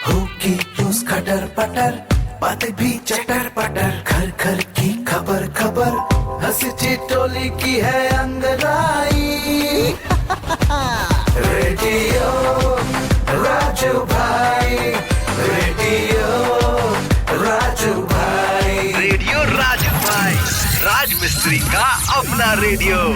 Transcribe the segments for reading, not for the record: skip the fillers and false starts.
होगी यूज खटर पटर, बातें भी चटर पटर, घर घर की खबर खबर, हंसी ठिठोली की है अंगड़ाई। रेडियो राजू भाई, रेडियो राजू भाई, रेडियो राजू भाई, राज मिस्त्री का अपना रेडियो।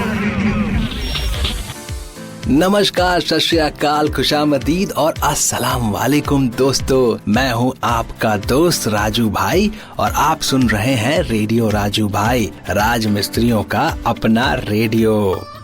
नमस्कार, सत श्री अकाल, खुशामदीद और अस्सलाम वालेकुम दोस्तों। मैं हूं आपका दोस्त राजू भाई और आप सुन रहे हैं रेडियो राजू भाई, राज मिस्त्रियों का अपना रेडियो।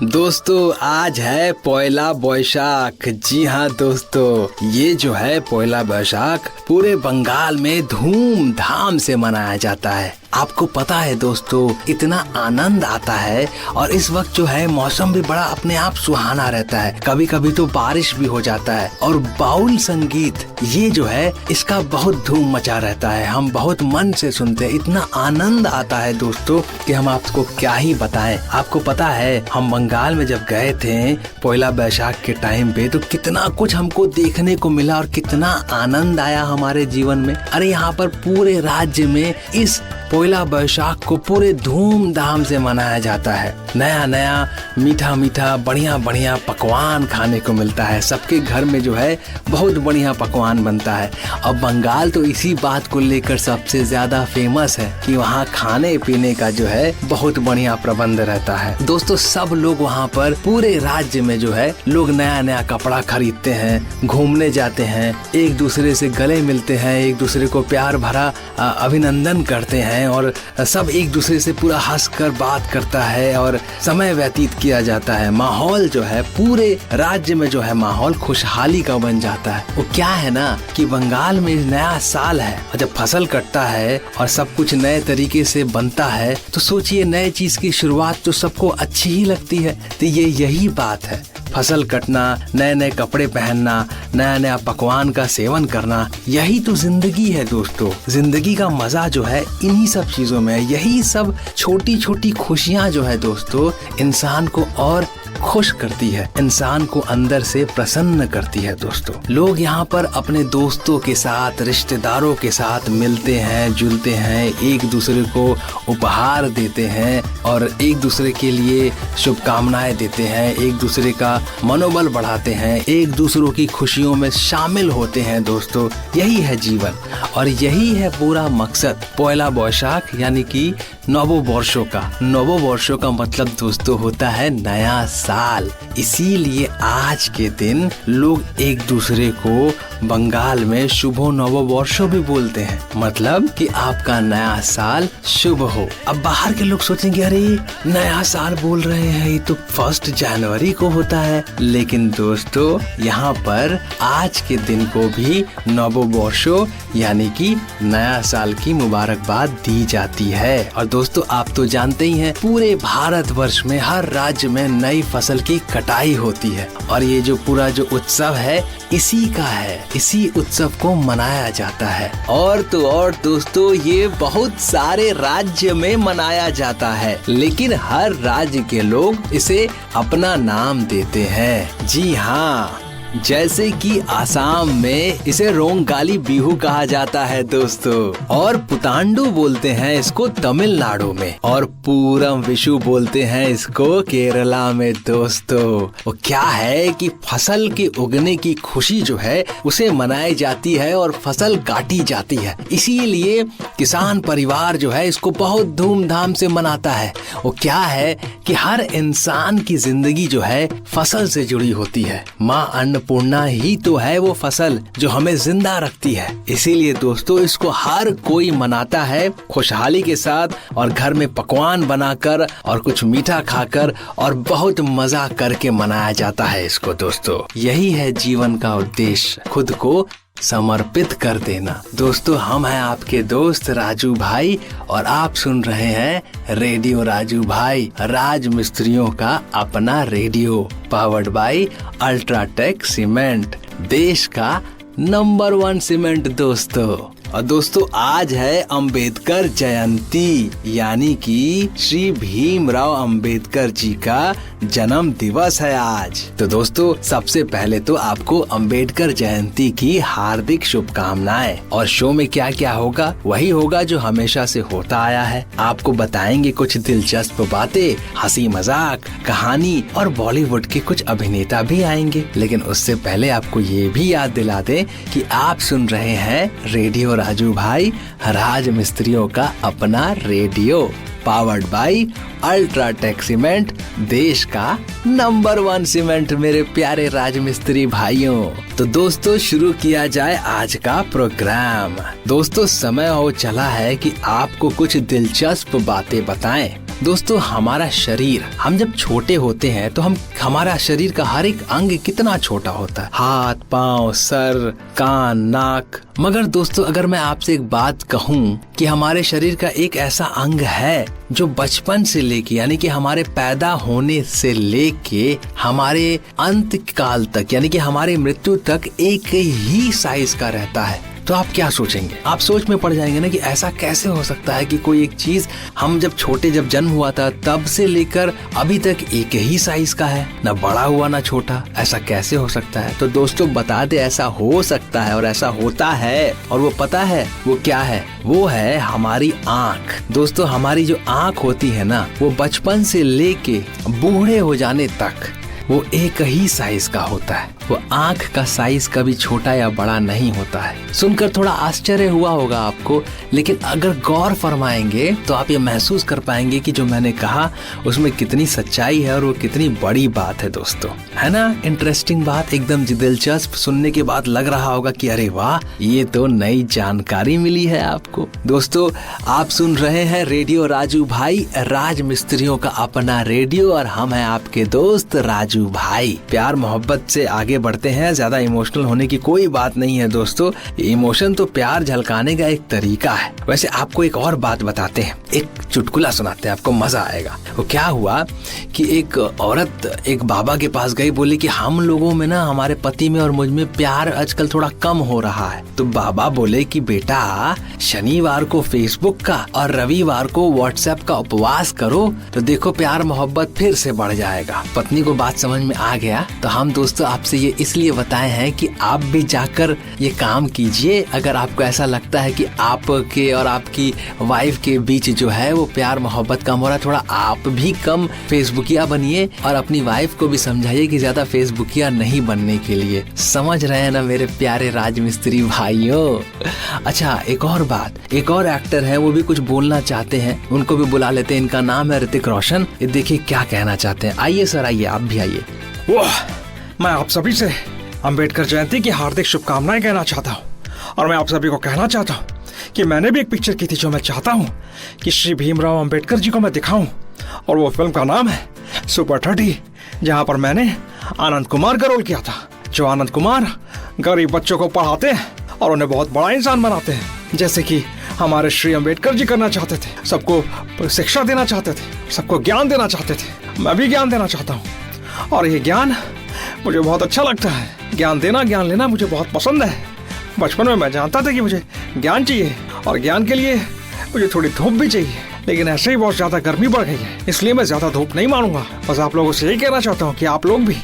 दोस्तों आज है पौला बैशाख। जी हाँ दोस्तों, ये जो है पौला बैशाख पूरे बंगाल में धूमधाम से मनाया जाता है। आपको पता है दोस्तों, इतना आनंद आता है और इस वक्त जो है मौसम भी बड़ा अपने आप सुहाना रहता है। कभी कभी तो बारिश भी हो जाता है और बाउल संगीत ये जो है इसका बहुत धूम मचा रहता है। हम बहुत मन से सुनते हैं, इतना आनंद आता है दोस्तों कि हम आपको क्या ही बताएं। आपको पता है हम बंगाल में जब गए थे पौला बैशाख के टाइम पे तो कितना कुछ हमको देखने को मिला और कितना आनंद आया हमारे जीवन में। अरे यहाँ पर पूरे राज्य में इस पौला बैशाख को पूरे धूमधाम से मनाया जाता है। नया नया मीठा मीठा बढ़िया बढ़िया पकवान खाने को मिलता है। सबके घर में जो है बहुत बढ़िया पकवान बनता है। अब बंगाल तो इसी बात को लेकर सबसे ज्यादा फेमस है कि वहाँ खाने पीने का जो है बहुत बढ़िया प्रबंध रहता है। दोस्तों सब लोग वहाँ पर पूरे राज्य में जो है लोग नया नया कपड़ा खरीदते हैं, घूमने जाते हैं, एक दूसरे से गले मिलते हैं, एक दूसरे को प्यार भरा अभिनंदन करते हैं और सब एक दूसरे से पूरा हंसकर बात करता है और समय व्यतीत किया जाता है। माहौल जो है पूरे राज्य में जो है माहौल खुशहाली का बन जाता है। वो क्या है ना कि बंगाल में नया साल है और जब फसल कटता है और सब कुछ नए तरीके से बनता है तो सोचिए नए चीज की शुरुआत तो सबको अच्छी ही लगती है। तो ये यही बात है, फसल कटना, नए नए कपड़े पहनना, नया नया पकवान का सेवन करना, यही तो जिंदगी है दोस्तों। जिंदगी का मजा जो है इन्हीं सब चीजों में है। यही सब छोटी छोटी खुशियाँ जो है दोस्तों इंसान को और खुश करती है, इंसान को अंदर से प्रसन्न करती है दोस्तों। लोग यहाँ पर अपने दोस्तों के साथ, रिश्तेदारों के साथ मिलते हैं, जुलते हैं, एक दूसरे को उपहार देते हैं और एक दूसरे के लिए शुभकामनाएं देते हैं, एक दूसरे का मनोबल बढ़ाते हैं, एक दूसरों की खुशियों में शामिल होते हैं दोस्तों। यही है जीवन और यही है पूरा मकसद पौला बैशाख यानी कि नववर्षों का। नववर्षों का मतलब दोस्तों होता है नया साल। इसीलिए आज के दिन लोग एक दूसरे को बंगाल में शुभो नववर्षो भी बोलते हैं, मतलब कि आपका नया साल शुभ हो। अब बाहर के लोग सोचेंगे अरे नया साल बोल रहे हैं, ये तो 1 जनवरी को होता है। लेकिन दोस्तों यहाँ पर आज के दिन को भी नववर्षो यानी कि नया साल की मुबारकबाद दी जाती है। और दोस्तों आप तो जानते ही हैं पूरे भारतवर्ष में हर राज्य में नई फसल की कटाई होती है और ये जो पूरा जो उत्सव है इसी का है, इसी उत्सव को मनाया जाता है। और तो और दोस्तों ये बहुत सारे राज्य में मनाया जाता है, लेकिन हर राज्य के लोग इसे अपना नाम देते हैं। जी हाँ, जैसे कि आसाम में इसे रोंगाली बिहू कहा जाता है दोस्तों, और पुतांडु बोलते हैं इसको तमिलनाडु में, और पूरम विशु बोलते हैं इसको केरला में दोस्तों। वो क्या है कि फसल के उगने की खुशी जो है उसे मनाई जाती है और फसल काटी जाती है, इसीलिए किसान परिवार जो है इसको बहुत धूमधाम से मनाता है। वो क्या है कि हर इंसान की जिंदगी जो है फसल से जुड़ी होती है। माँ अन्नपूर्णा ही तो है वो फसल जो हमें जिंदा रखती है। इसीलिए दोस्तों इसको हर कोई मनाता है खुशहाली के साथ और घर में पकवान बनाकर और कुछ मीठा खाकर और बहुत मजा करके मनाया जाता है इसको दोस्तों। यही है जीवन का उद्देश्य, खुद को समर्पित कर देना। दोस्तों हम हैं आपके दोस्त राजू भाई और आप सुन रहे हैं रेडियो राजू भाई, राज मिस्त्रियों का अपना radio, powered by UltraTech cement, देश का नंबर 1 सीमेंट दोस्तों। और दोस्तों आज है अंबेडकर जयंती, यानी कि श्री भीमराव अंबेडकर जी का जन्म दिवस है आज। तो दोस्तों सबसे पहले तो आपको अंबेडकर जयंती की हार्दिक शुभकामनाएं। और शो में क्या क्या होगा, वही होगा जो हमेशा से होता आया है। आपको बताएंगे कुछ दिलचस्प बातें, हंसी मजाक, कहानी और बॉलीवुड के कुछ अभिनेता भी आएंगे। लेकिन उससे पहले आपको ये भी याद दिला दें कि आप सुन रहे हैं रेडियो राजू भाई, राज मिस्त्रियों का अपना radio, powered by UltraTech cement, देश का नंबर 1 सीमेंट, मेरे प्यारे राजमिस्त्री भाइयों। तो दोस्तों शुरू किया जाए आज का प्रोग्राम। दोस्तों समय हो चला है कि आपको कुछ दिलचस्प बातें बताएं। दोस्तों हमारा शरीर, हम जब छोटे होते हैं तो हमारा शरीर का हर एक अंग कितना छोटा होता है, हाथ, पाँव, सर, कान, नाक। मगर दोस्तों अगर मैं आपसे एक बात कहूँ कि हमारे शरीर का एक ऐसा अंग है जो बचपन से लेके, यानी कि हमारे पैदा होने से लेके हमारे अंत काल तक, यानी कि हमारे मृत्यु तक एक ही साइज का रहता है, तो आप क्या सोचेंगे? आप सोच में पड़ जाएंगे ना कि ऐसा कैसे हो सकता है कि कोई एक चीज हम जब जन्म हुआ था तब से लेकर अभी तक एक ही साइज का है, ना बड़ा हुआ ना छोटा, ऐसा कैसे हो सकता है? तो दोस्तों बता दे ऐसा हो सकता है और ऐसा होता है। और वो पता है वो क्या है? वो है हमारी आँख। दोस्तों हमारी जो आँख होती है ना, वो बचपन से लेके बूढ़े हो जाने तक वो एक ही साइज का होता है। वो आँख का साइज कभी छोटा या बड़ा नहीं होता है। सुनकर थोड़ा आश्चर्य हुआ होगा आपको, लेकिन अगर गौर फरमाएंगे तो आप ये महसूस कर पाएंगे कि जो मैंने कहा उसमें कितनी सच्चाई है और वो कितनी बड़ी बात है दोस्तों, है ना? इंटरेस्टिंग बात, एकदम दिलचस्प। सुनने के बाद लग रहा होगा कि अरे वाह, ये तो नई जानकारी मिली है आपको। दोस्तों आप सुन रहे हैं रेडियो राजू भाई, राज मिस्त्रियों का अपना रेडियो, और हम हैं आपके दोस्त राजू भाई। प्यार मोहब्बत से आगे बढ़ते हैं, ज्यादा इमोशनल होने की कोई बात नहीं है दोस्तों। इमोशन तो प्यार झलकाने का एक तरीका है। वैसे आपको एक और बात बताते हैं, एक चुटकुला सुनाते हैं, आपको मजा आएगा। वो क्या हुआ कि एक औरत एक बाबा के पास गई, बोली कि हम लोगों में ना, हमारे पति में और मुझ में प्यार आजकल थोड़ा कम हो रहा है। तो बाबा बोले कि बेटा शनिवार को फेसबुक का और रविवार को व्हाट्सएप का उपवास करो, तो देखो प्यार मोहब्बत फिर से बढ़ जाएगा। पत्नी को बात समझ में आ गया। तो हम दोस्तों आपसे ये इसलिए बताए हैं कि आप भी जाकर ये काम कीजिए। अगर आपको ऐसा लगता है कि आपके और आपकी वाइफ के बीच जो है वो प्यार मोहब्बत कम हो रहा है, थोड़ा आप भी कम फेसबुकिया बनिए और अपनी वाइफ को भी समझाइए कि ज्यादा फेसबुकिया नहीं बनने के लिए। समझ रहे हैं ना मेरे प्यारे राजमिस्त्री भाइयों? अच्छा एक और बात, एक और एक्टर है, वो भी कुछ बोलना चाहते हैं, उनको भी बुला लेते हैं। इनका नाम है ऋतिक रोशन। ये देखिए क्या कहना चाहते हैं। आइए सर, आइए, आप भी आइए। मैं आप सभी से अंबेडकर जयंती की हार्दिक शुभकामनाएं कहना चाहता हूं। और मैं आप सभी को कहना चाहता हूं कि मैंने भी एक पिक्चर की थी जो मैं चाहता हूं कि श्री भीमराव अंबेडकर जी को मैं दिखाऊं, और वो फिल्म का नाम है सुपर 30, जहां पर मैंने आनंद कुमार का रोल किया था। जो आनंद कुमार गरीब बच्चों को पढ़ाते हैं और उन्हें बहुत बड़ा इंसान बनाते हैं, जैसे कि हमारे श्री अंबेडकर जी करना चाहते थे। सबको शिक्षा देना चाहते थे, सबको ज्ञान देना चाहते थे। मैं भी ज्ञान देना चाहता हूँ और ये ज्ञान मुझे बहुत अच्छा लगता है। ज्ञान देना, ज्ञान लेना मुझे बहुत पसंद है। बचपन में मैं जानता था कि मुझे ज्ञान चाहिए और ज्ञान के लिए मुझे थोड़ी धूप भी चाहिए, लेकिन ऐसे ही बहुत ज्यादा गर्मी बढ़ गई है, इसलिए मैं ज्यादा धूप नहीं मानूंगा। बस आप लोगों से यही कहना चाहता हूँ कि आप लोग भी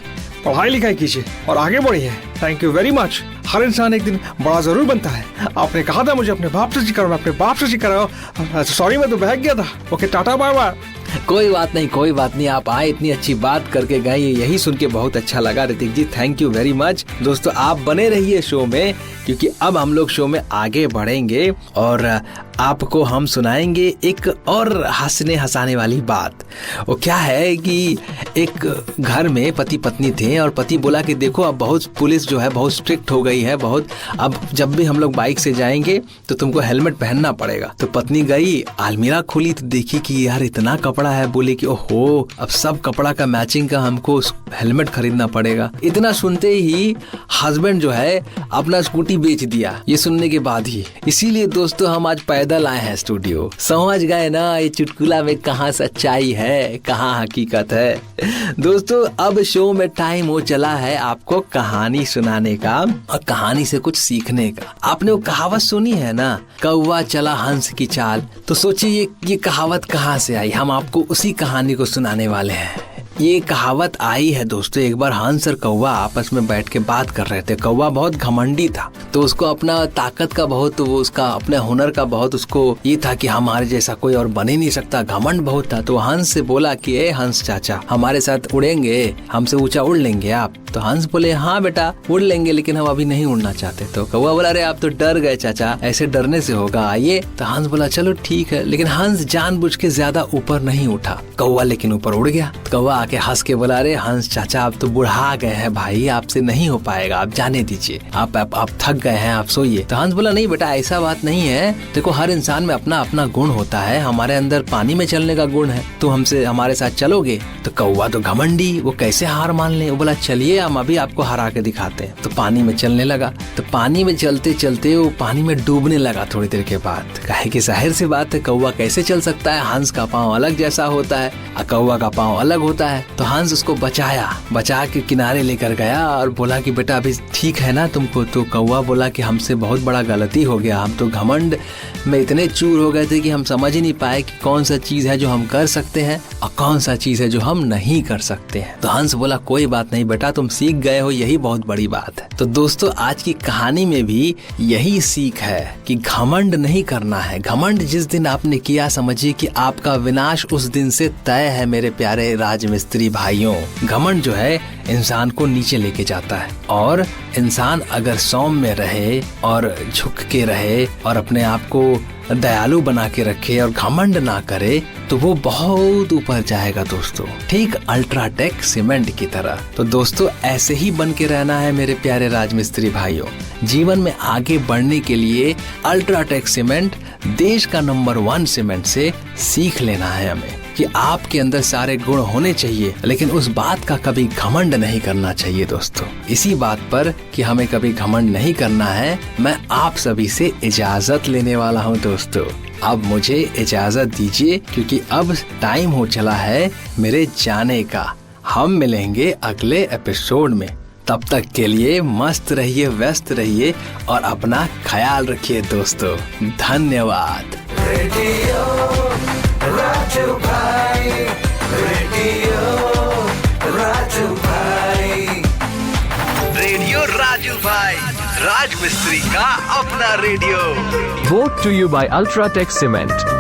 पढ़ाई लिखाई कीजिए और आगे बढ़िए। Thank you very much. हर इंसान एक दिन बड़ा जरूर बनता है। आपने कहा था मुझे अपने बाप से सीखा, मैं अपने बाप से सीख रहा हूँ। सॉरी मैं तो बहक गया था। Okay tata bye bye. कोई बात नहीं, कोई बात नहीं, आप आए, इतनी अच्छी बात करके गए, यही सुन के बहुत अच्छा लगा ऋतिक जी, थैंक यू वेरी मच। दोस्तों आप बने रहिए शो में, क्योंकि अब हम लोग शो में आगे बढ़ेंगे और आपको हम सुनाएंगे एक और हंसने हंसाने वाली बात। वो क्या है कि एक घर में पति पत्नी थे और पति बोला कि देखो अब बहुत पुलिस जो है बहुत स्ट्रिक्ट हो गई है, बहुत, अब जब भी हम लोग बाइक से जाएंगे तो तुमको हेलमेट पहनना पड़ेगा। तो पत्नी गई, अलमीरा खोली तो देखी कि यार इतना कपड़ा है, बोले कि ओहो अब सब कपड़ा का मैचिंग का हमको हेलमेट खरीदना पड़ेगा। इतना सुनते ही हस्बैंड जो है अपना स्कूटी बेच दिया, ये सुनने के बाद ही। इसीलिए दोस्तों हम आज पैदल पैदल आए हैं स्टूडियो। समझ गए ना ये चुटकुला में कहाँ सच्चाई है, कहाँ हकीकत है। दोस्तों अब शो में टाइम हो चला है आपको कहानी सुनाने का और कहानी से कुछ सीखने का। आपने वो कहावत सुनी है ना, कौवा चला हंस की चाल। तो सोचिए ये कहावत कहाँ से आई। हम आपको उसी कहानी को सुनाने वाले हैं। ये कहावत आई है दोस्तों, एक बार हंस और कौवा आपस में बैठ के बात कर रहे थे। कौवा बहुत घमंडी था, तो उसको अपना ताकत का बहुत, वो उसका अपने हुनर का बहुत उसको ये था कि हमारे जैसा कोई और बन ही नहीं सकता, घमंड बहुत था। तो हंस से बोला कि ए हंस चाचा, हमारे साथ उड़ेंगे, हमसे ऊंचा उड़ लेंगे आप? तो हंस बोले हाँ बेटा उड़ लेंगे, लेकिन हम अभी नहीं उड़ना चाहते। तो कौवा बोला अरे आप तो डर गए चाचा, ऐसे डरने से होगा, आइए। तो हंस बोला चलो ठीक है, लेकिन हंस जानबूझ के ज्यादा ऊपर नहीं उठा। कौवा लेकिन ऊपर उड़ गया। कौवा आके हंस के बोला अरे हंस चाचा आप तो बुढ़ा गए हैं भाई, आपसे नहीं हो पाएगा, आप जाने दीजिए, आप थक गए हैं, आप सोइए। तो हंस बोला नहीं बेटा ऐसा बात नहीं है, देखो हर इंसान में अपना अपना गुण होता है, हमारे अंदर पानी में चलने का गुण है, तो हमसे हमारे साथ चलोगे? तो कौवा तो घमंडी, वो कैसे हार मान ले। वो बोला चलिए हम अभी आपको हरा के दिखाते हैं। तो पानी में चलने लगा। तो पानी में चलते चलते वो पानी में डूबने लगा थोड़ी देर के बाद। काहे कि जाहिर सी बात है कौवा कैसे चल सकता है, हंस का पाँव अलग जैसा होता है और कौवा का पाँव अलग होता है। तो हंस उसको बचा के किनारे लेकर गया और बोला कि बेटा अभी ठीक है ना तुमको? तो कौवा बोला कि हमसे बहुत बड़ा गलती हो गया, हम तो घमंड में इतने चूर हो गए थे कि हम समझ ही नहीं पाए कि कौन सा चीज है जो हम कर सकते हैं और कौन सा चीज है जो हम नहीं कर सकते हैं। तो हंस बोला कोई बात नहीं बेटा, तुम सीख गए हो, यही बहुत बड़ी बात है। तो दोस्तों आज की कहानी में भी यही सीख है कि घमंड नहीं करना है। घमंड जिस दिन आपने किया समझिए कि आपका विनाश उस दिन से तय है मेरे प्यारे राजमिस्त्री भाइयों। घमंड जो है इंसान को नीचे लेके जाता है, और इंसान अगर सौम्य रहे और झुक के रहे और अपने आप को दयालु बना के रखे और घमंड ना करे तो वो बहुत ऊपर जाएगा दोस्तों, ठीक अल्ट्राटेक सीमेंट की तरह। तो दोस्तों ऐसे ही बन के रहना है मेरे प्यारे राजमिस्त्री भाइयों। जीवन में आगे बढ़ने के लिए अल्ट्राटेक सीमेंट देश का नंबर 1 सीमेंट से सीख लेना है हमें कि आपके अंदर सारे गुण होने चाहिए, लेकिन उस बात का कभी घमंड नहीं करना चाहिए दोस्तों। इसी बात पर कि हमें कभी घमंड नहीं करना है, मैं आप सभी से इजाजत लेने वाला हूँ दोस्तों। अब मुझे इजाजत दीजिए क्योंकि अब टाइम हो चला है मेरे जाने का। हम मिलेंगे अगले एपिसोड में, तब तक के लिए मस्त रहिए, व्यस्त रहिए और अपना ख्याल रखिए दोस्तों। धन्यवाद। रेडियो राजू भाई, रेडियो राजू भाई, रेडियो राजू भाई, राज मिस्त्री का अपना radio. Brought to you by Ultratech Cement.